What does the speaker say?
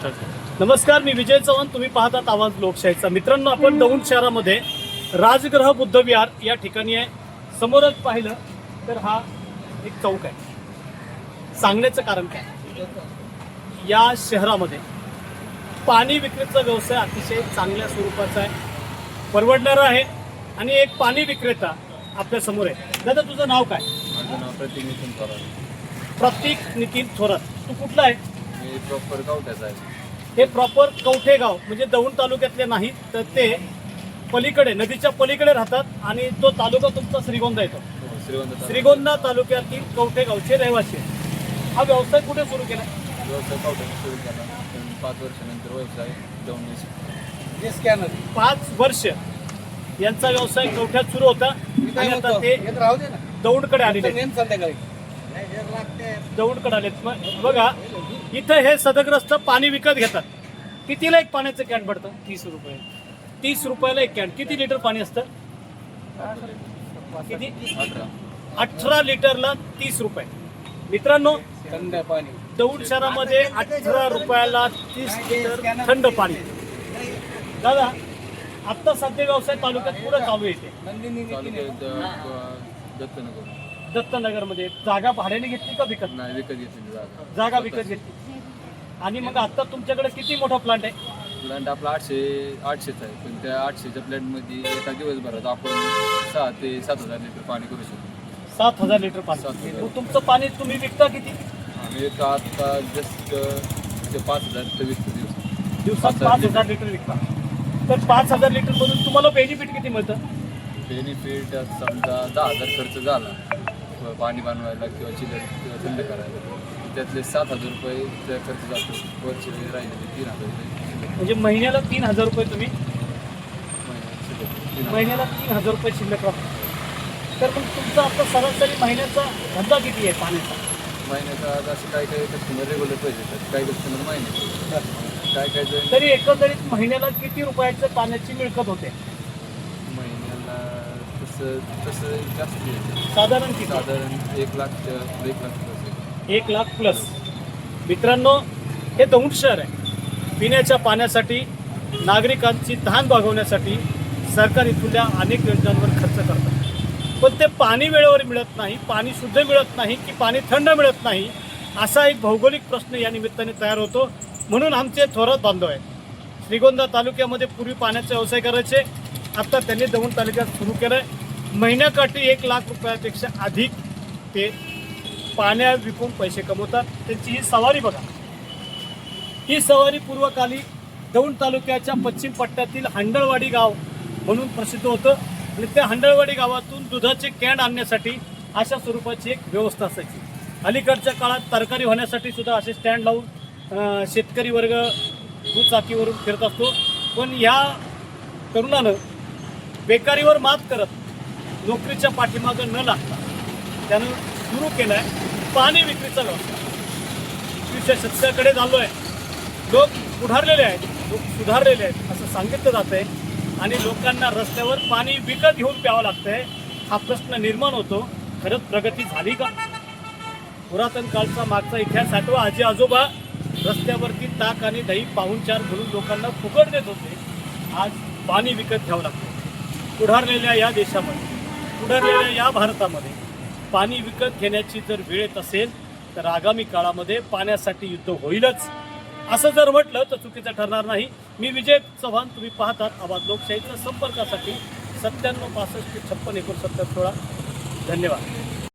नमस्कार, मी विजय चव्हाण. तुम्ही पाहतात आवाज लोकशाहीचा. मित्रांनो, आपण दौंड शहरामध्ये राजगृह बुद्ध विहार या ठिकाणी आहे. समोरच पाहिलं तर हा एक चौक आहे. सांगण्याचं कारण काय, या शहरामध्ये पाणी विक्रीचा व्यवसाय अतिशय चांगल्या स्वरूपाचा आहे, परवडणारा आहे. आणि एक पाणी विक्रेता आपल्या समोर आहे. दादा, तुझं नाव काय? माझं नाव प्रतीक नितीन थोरात. प्रतीक नितीन थोरात. तू कुठला आहे? मी प्रॉपर कवठ्याचा आहे. हे प्रॉपर कवठेगाव म्हणजे दौंड तालुक्यातले नाहीत, तर ते पलीकडे नदीच्या पलीकडे राहतात. आणि तो तालुका तुमचा श्रीगोंदा येतो. श्रीगोंदा तालुक्यातील कवठेगावचे रहिवासी आहेत. हा व्यवसाय कुठे सुरू केला? व्यवसाय कवठ्यात सुरू केला. 5 वर्षानंतर व्यवसाय दौंड 5 वर्ष यांचा व्यवसाय कवठ्यात सुरू होता आणि आता ते दौंडकडे आलेले. दौंडकडे आलेत. बघा, इथं हे सदग्रस्त पाणी विकत घेतात. कितीला एक पाण्याचं कॅन पडतं? 30 रुपये. 30 रुपयाला एक कॅन. किती लिटर पाणी असतं? किती? 18 लिटरला 30 रुपये. मित्रांनो, थंड पाणी दौंड शहरामध्ये 18 रुपयाला 30 लिटर थंड पाणी. दादा, आत्ता सध्या व्यवसाय तालुक्यात पुढे चालू येते. दत्तनगरमध्ये जागा भाड्याने घेतली का विकत? नाही, विकत घेतली जागा विकत घेतली. आणि मग आता तुमच्याकडे किती मोठा प्लांट आहे? प्लांट आपला 800चा आहे. पण त्या 800च्या प्लांटमध्ये एका दिवसभरात आपण 6 ते 7,000 लिटर पाणी करू शकतो. 7,000 लिटर पाणी. 7,000. मग तुमचं पाणी तुम्ही विकता किती? आम्ही आता जस्ट 5,000 ते 20 दिवसात 5,000 लिटर विकता. तर 5,000 लिटर मधून तुम्हाला बेनिफिट किती मिळतं? बेनिफिट समजा 10,000 खर्च झाला पाणी बनवायला किंवा चिलर किंवा थंड करायला, त्यातले 7,000 रुपये खर्च जातो. वरचे राहिले 3,000 रुपये. म्हणजे महिन्याला 3,000 रुपये तुम्ही महिन्याला महिन्याला 3,000 रुपये शिल्लक राहतो. तर मग तुमचा आता सरासरी महिन्याचा धंदा किती आहे पाण्याचा? महिन्याचा असं काही काही कस्टमर रेग्युलर पैसे येतात, काही कस्टमर महिन्याचे, काय काय जण तरी एकंदरीत महिन्याला किती रुपयाचं पाण्याची मिळकत होते? महिन्याला तसं जास्त येते. साधारण किती? साधारण 1,00,000 1 लाख प्लस. मित्रांनो, हे दौंड शहर आहे. पिण्याच्या पाण्यासाठी, नागरिकांची तहान भागवण्यासाठी सरकार इथल्या अनेक योजनांवर खर्च करतात. पण ते पाणी वेळेवर मिळत नाही, पाणी शुद्ध मिळत नाही की पाणी थंड मिळत नाही, असा एक भौगोलिक प्रश्न या निमित्ताने तयार होतो. म्हणून आमचे थोरात बांधव आहेत. श्रीगोंदा तालुक्यामध्ये पूर्वी पाण्याचा व्यवसाय करायचे, आता त्यांनी दौंड तालुक्यात सुरू केलं आहे. महिन्याकाठी 1 लाख रुपयापेक्षा अधिक ते पाण्या विकून पैसे कमवतात. त्यांची ही सवारी बघा. ही सवारी पूर्वकाली दौंड तालुक्याच्या पश्चिम पट्ट्यातील हंडळवाडी गाव म्हणून प्रसिद्ध होतं. आणि त्या हंडळवाडी गावातून दुधाचे कॅन आणण्यासाठी अशा स्वरूपाची एक व्यवस्था असायची. अलीकडच्या काळात तरकारी होण्यासाठी सुद्धा असे स्टँड लावून शेतकरी वर्ग दुचाकीवरून फिरत असतो. पण ह्या तरुणानं बेकारीवर मात करत नोकरीच्या पाठीमागं न लागता त्यानं सुरू केला आहे पाणी विक्रीचा व्यवसाय. 21व्या शतकाकडे झालो आहे. लोक पुढारलेले आहेत, लोक सुधारलेले आहेत असं सांगितलं जातं आहे. आणि लोकांना रस्त्यावर पाणी विकत घेऊन प्यावं लागतंय. हा प्रश्न निर्माण होतो, खरंच प्रगती झाली का? पुरातन काळचा मागचा इतिहास आठवा. आजी आजोबा रस्त्यावरती ताक आणि दही पाहुणचार म्हणून लोकांना फुकट देत होते. आज पाणी विकत घ्यावं लागतं. पुढारलेल्या या देशामध्ये, पुढारलेल्या या भारतामध्ये पाणी विकत घेण्याची जर वेळ येत असेल तर आगामी काळामध्ये पाण्यासाठी युद्ध होईलच. असं जर म्हटलं तर चुकीचं ठरणार नाही. मी विजय चव्हाण. तुम्ही पाहतात आवाज लोकशाहीचा. संपर्कासाठी 97 65 56 69 16. धन्यवाद.